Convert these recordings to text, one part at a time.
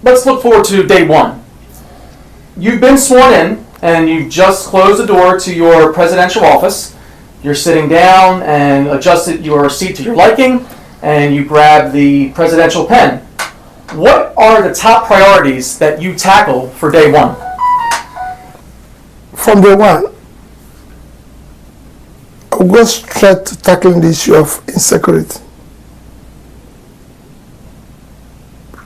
let's look forward to day one. You've been sworn in, and you've just closed the door to your presidential office. You're sitting down and adjusted your seat to your liking, and you grab the presidential pen. What are the top priorities that you tackle for day one? From day one, I'll go straight to tackling the issue of insecurity.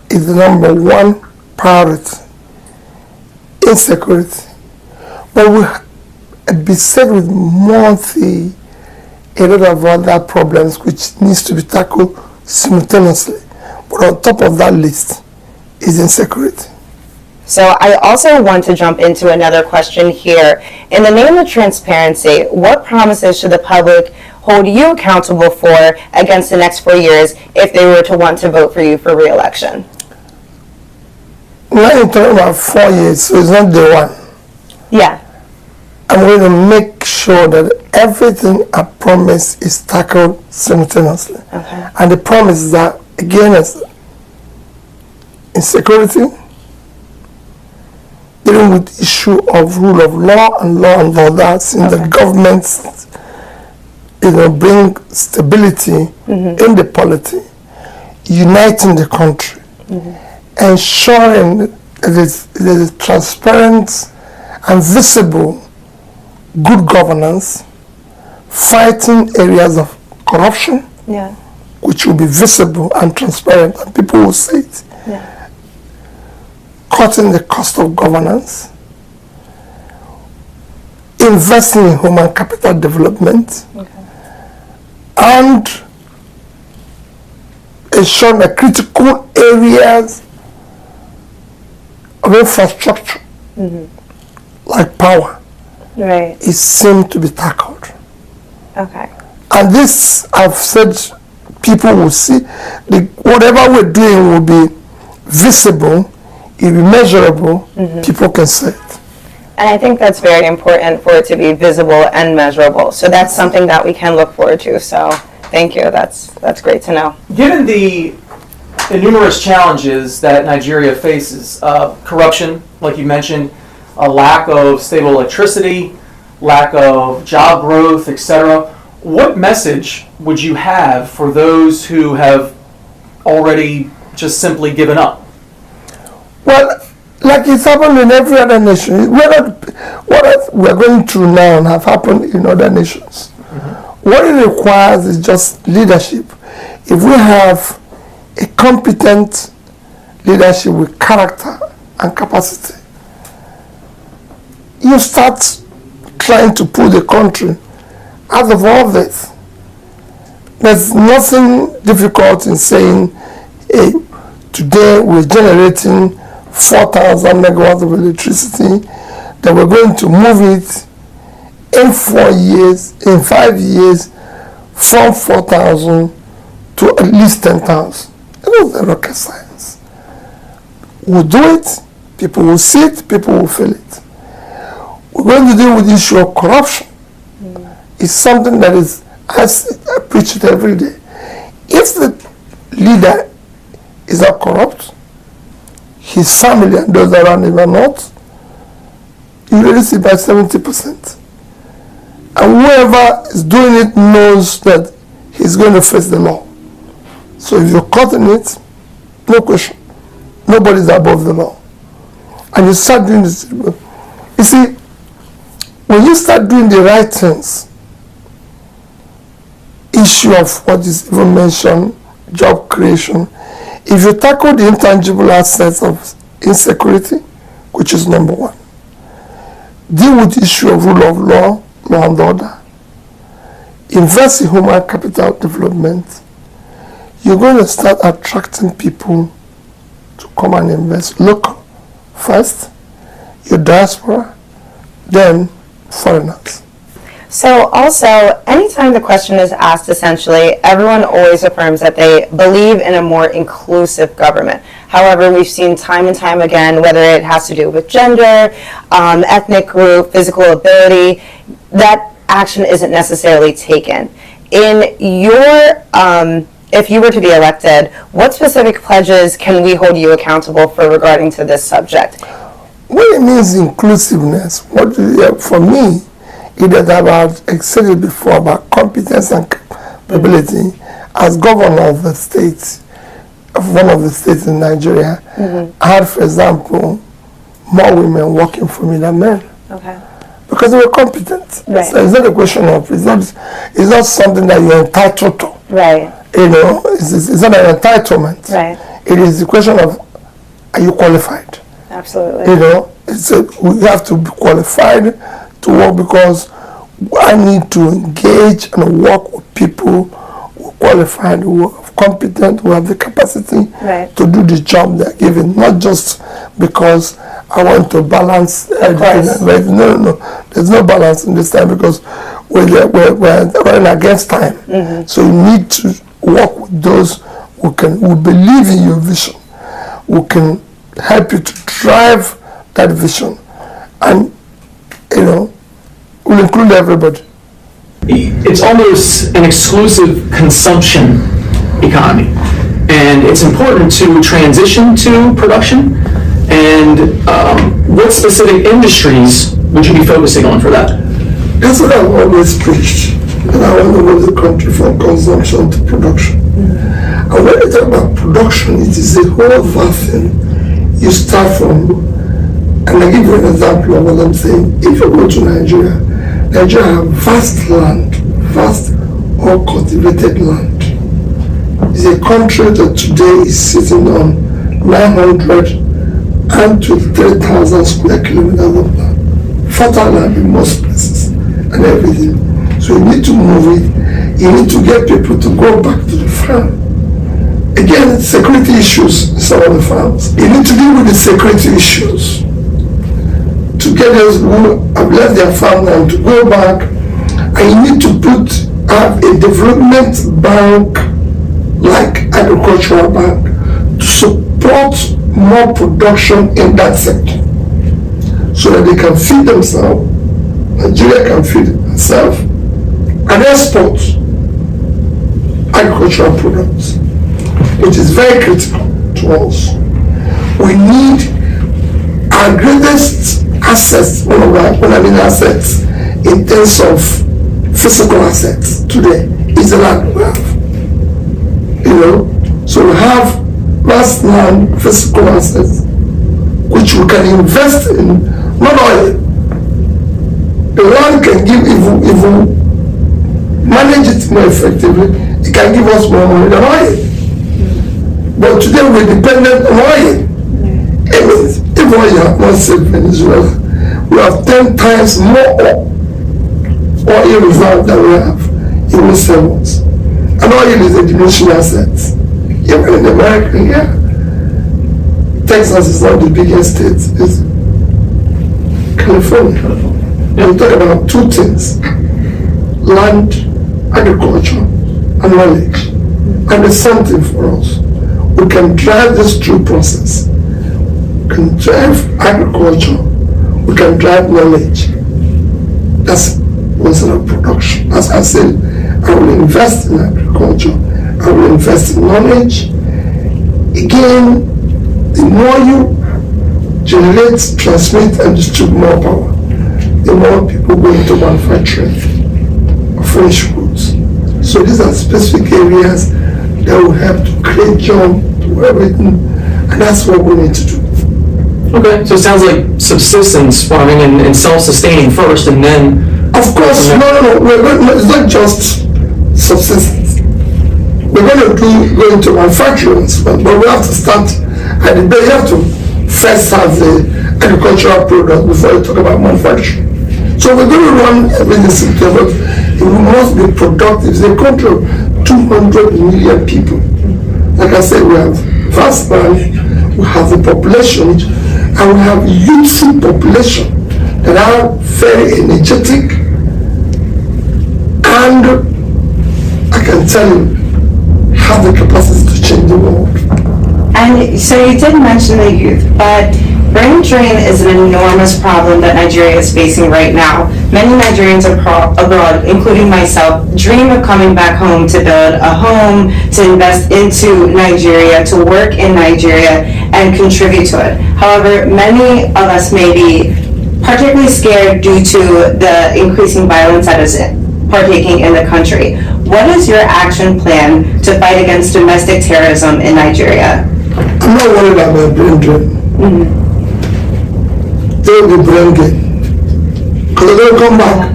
It's the number one priority, insecurity. But we beset with multi a lot of other problems which needs to be tackled simultaneously. But on top of that list is insecurity. So I also want to jump into another question here. In the name of transparency, what promises should the public hold you accountable for against the next 4 years if they were to want to vote for you for re-election? Now you're talking about 4 years, so it's not day one. Yeah. I'm going to make sure that everything I promise is tackled simultaneously. Okay. And the promise is that, again, is insecurity, dealing with the issue of rule of law and orders in the government, bring stability in the polity, uniting the country, ensuring that there is transparent and visible good governance, fighting areas of corruption, which will be visible and transparent, and people will see it. Cutting the cost of governance, investing in human capital development, and ensuring that critical areas of infrastructure, like power, is seen to be tackled. Okay. And this, I've said, people will see, whatever we're doing will be visible, it will be measurable, people can see it. And I think that's very important for it to be visible and measurable. So that's something that we can look forward to. So thank you. That's great to know. Given the numerous challenges that Nigeria faces, corruption, like you mentioned, a lack of stable electricity, lack of job growth, etc., what message would you have for those who have already just simply given up? Well, like it's happened in every other nation. What we're going through now and have happened in other nations. What it requires is just leadership. If we have a competent leadership with character and capacity, you start trying to pull the country out of all this. There's nothing difficult in saying, hey, today we're generating 4,000 megawatts of electricity, that we're going to move it in 4 years, in 5 years, from 4,000 to at least 10,000. It was a rocket science. We'll do it, people will see it, people will feel it. We're going to deal with the issue of corruption. It's something that is, as I preach it every day. If the leader is not corrupt, his family and those around him are not, you reduce it by 70%. And whoever is doing it knows that he's going to face the law. So if you're caught in it, no question, nobody's above the law. And you start doing this. You see, when you start doing the right things, issue of what is even mentioned, job creation, if you tackle the intangible assets of insecurity, which is number one, deal with the issue of rule of law, law and order, invest in human capital development, you're going to start attracting people to come and invest local first, your diaspora, then foreigners. So also, anytime the question is asked, essentially, everyone always affirms that they believe in a more inclusive government. However, we've seen time and time again, whether it has to do with gender, ethnic group, physical ability, that action isn't necessarily taken. In your if you were to be elected, what specific pledges can we hold you accountable for regarding to this subject? When it means inclusiveness, for me, it is about, I said it before, about competence and capability. As governor of the state, of one of the states in Nigeria, I had, for example, more women working for me than men. Okay. Because they were competent. Right. So it's not a question of, it's not something that you're entitled to. Right. You know, it's not an entitlement. Right. It is the question of, are you qualified? Absolutely. You know, we have to be qualified to work, because I need to engage and work with people who are qualified, who are competent, who have the capacity Right. to do the job they're given, not just because I want to balance everything. Right? No. There's no balance in this time, because we're running against time. So you need to work with those who believe in your vision, who can help you to drive that vision, and will include everybody. It's almost an exclusive consumption economy, and it's important to transition to production. And what specific industries would you be focusing on for that? That's what I've always preached, and I want to move the country from consumption to production. And when you talk about production, it is a whole vast thing. You start from, and I give you an example of what I'm saying. If you go to Nigeria has vast land, vast uncultivated land. It's a country that today is sitting on 923,000 square kilometers of land. Fertile land in most places and everything. So you need to move it. You need to get people to go back to the farm. Again, security issues in some of the farms. You need to deal with the security issues. To get those who have left their farmland to go back, and you need to have a development bank like agricultural bank to support more production in that sector, so that they can feed themselves, Nigeria can feed itself, and export agricultural products, which is very critical to us. We need our greatest assets, assets in terms of physical assets today is the land we have. So we have vast land, physical assets, which we can invest in, not oil. The land can give, if we manage it more effectively, it can give us more money than oil. But today we're dependent on oil. If oil had not saved Venezuela, we have 10 times more oil reserve than we have in the 7 months. And oil is a diminishing asset. Even in America, Texas is not the biggest state, it's California. We talk about 2 things: land, agriculture, and knowledge. And it's something for us. We can drive this through process. We can drive agriculture, we can drive knowledge. That's one of production. As I said, I will invest in agriculture, I will invest in knowledge. Again, the more you generate, transmit, and distribute more power, the more people go into manufacturing of finished goods. So these are specific areas that will help to create jobs, to everything, and that's what we need to do. Okay, so it sounds like subsistence farming and self-sustaining first, and then... Of course, no, it's not just subsistence. We're going to go into manufacturing, but we have to start at the base. You have to first have the agricultural product before you talk about manufacturing. So we're going to run everything together, but we must be productive. It's a country of 200 million people. Like I said, we have vast land, we have the population, and we have youthful population that are very energetic, and I can tell you, have the capacity to change the world. And so you did mention the youth, but Brain drain is an enormous problem that Nigeria is facing right now. Many Nigerians abroad, including myself, dream of coming back home to build a home, to invest into Nigeria, to work in Nigeria, and contribute to it. However, many of us may be particularly scared due to the increasing violence that is partaking in the country. What is your action plan to fight against domestic terrorism in Nigeria? I'm not worried about my brain drain. They will be brain gain. Because they're going to come back.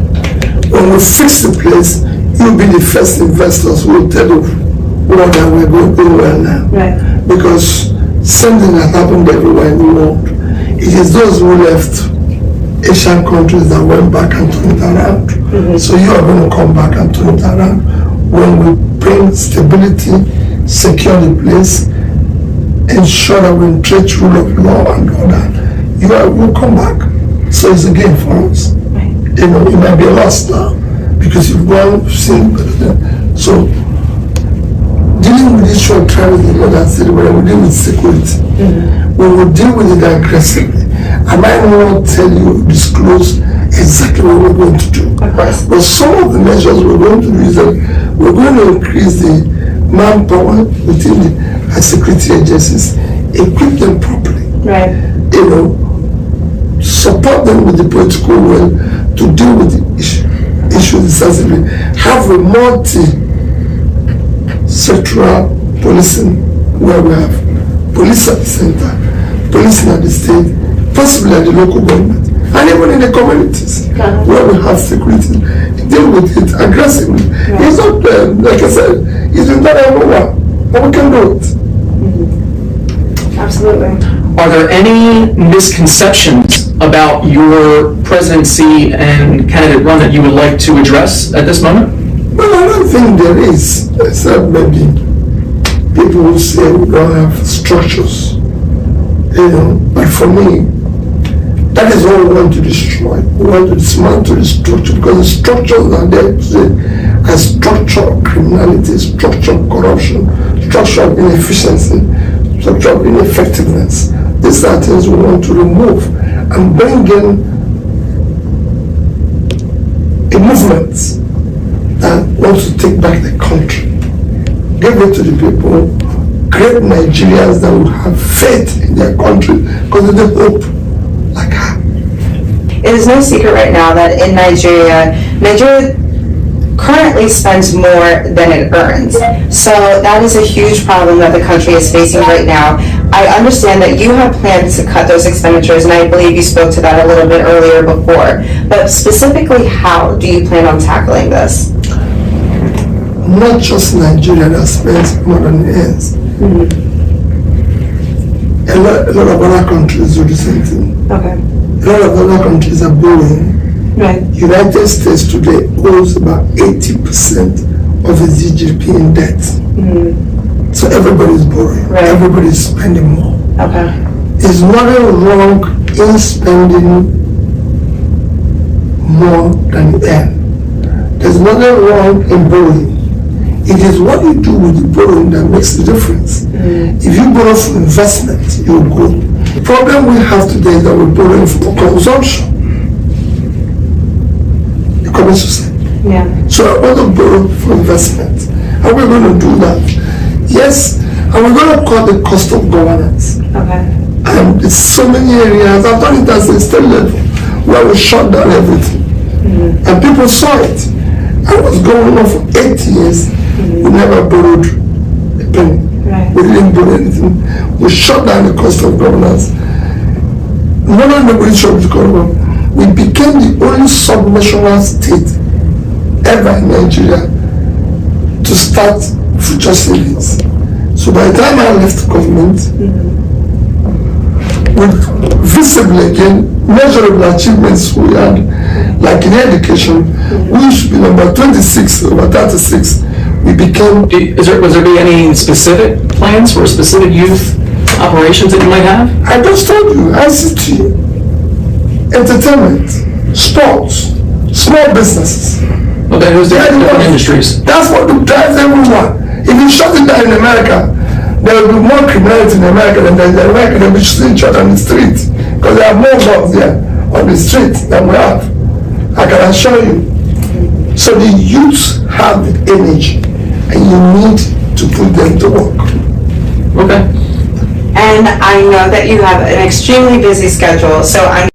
When we fix the place, you'll be the first investors who will tell you what that we're going to do well now. Right. Because same thing has happened everywhere in the world. It is those who left Asian countries that went back and turned it around. So you are going to come back and turn it around when we bring stability, secure the place, ensure that we treat rule of law and order. You will come back. So it's a game for us. Right. You know, it might be a loss now because you've gone, seen better than. So dealing with issue of terrorism, not that city, but we deal with security. We will deal with it aggressively. I might not tell you, disclose exactly what we're going to do. Of course. But some of the measures we're going to do is that we're going to increase the manpower within the security agencies, equip them properly. Right. You know, support them with the political will to deal with the issue decisively. Have a multi-sectoral policing where we have police at the center, policing at the state, possibly at the local government, and even in the communities where we have security. Deal with it aggressively. It's not, like I said, it's not everywhere, but we can do it. Absolutely. Are there any misconceptions about your presidency and candidate run that you would like to address at this moment? Well, I don't think there is, except maybe people will say we don't have structures. You know, but for me, that is what we want to destroy. We want to dismantle the structure because the structures are there today are structure of criminality, structure of corruption, structure of inefficiency, structure of ineffectiveness. These are things we want to remove and bring in a movement that wants to take back the country, give it to the people, create Nigerians that will have faith in their country because they hope like her. It is no secret right now that in Nigeria currently spends more than it earns. So that is a huge problem that the country is facing right now. I understand that you have plans to cut those expenditures, and I believe you spoke to that a little bit earlier before. But specifically, how do you plan on tackling this? Not just Nigeria that spends more than it earns. A lot of other countries do the same thing. Okay. A lot of other countries are borrowing. Right. United States today owes about 80% of its GDP in debt. So everybody's borrowing. Right. Everybody's spending more. Okay. There's nothing wrong in spending more than you earn. There's nothing wrong in borrowing. It is what you do with the borrowing that makes the difference. If you borrow for investment, you'll grow. The problem we have today is that we're borrowing for consumption. The common society. Yeah. So I want to borrow for investment. How are we going to do that? Yes, and we're going to cut the cost of governance. Okay. And there's so many areas, I've done it at the state level, where we shut down everything. And people saw it. I was going on for 8 years. We never borrowed a penny. Right. We didn't borrow anything. We shut down the cost of governance. Not only we shut the government, we became the only subnational state ever in Nigeria to start future savings. So by the time I left government, with visibly again measurable achievements we had, like in education, we should be number 26 over 36. We became. Was there be any specific plans for specific youth operations that you might have? I just told you, ICT, entertainment, sports, small businesses. Okay, who's the different industries? That's what drives everyone. If you shut it down in America, there will be more criminality in America than there is in America. They'll be shooting each other on the street. Because there are more guns there on the street than we have. I can assure you. So the youths have the energy, and you need to put them to work. Okay. And I know that you have an extremely busy schedule, so I'm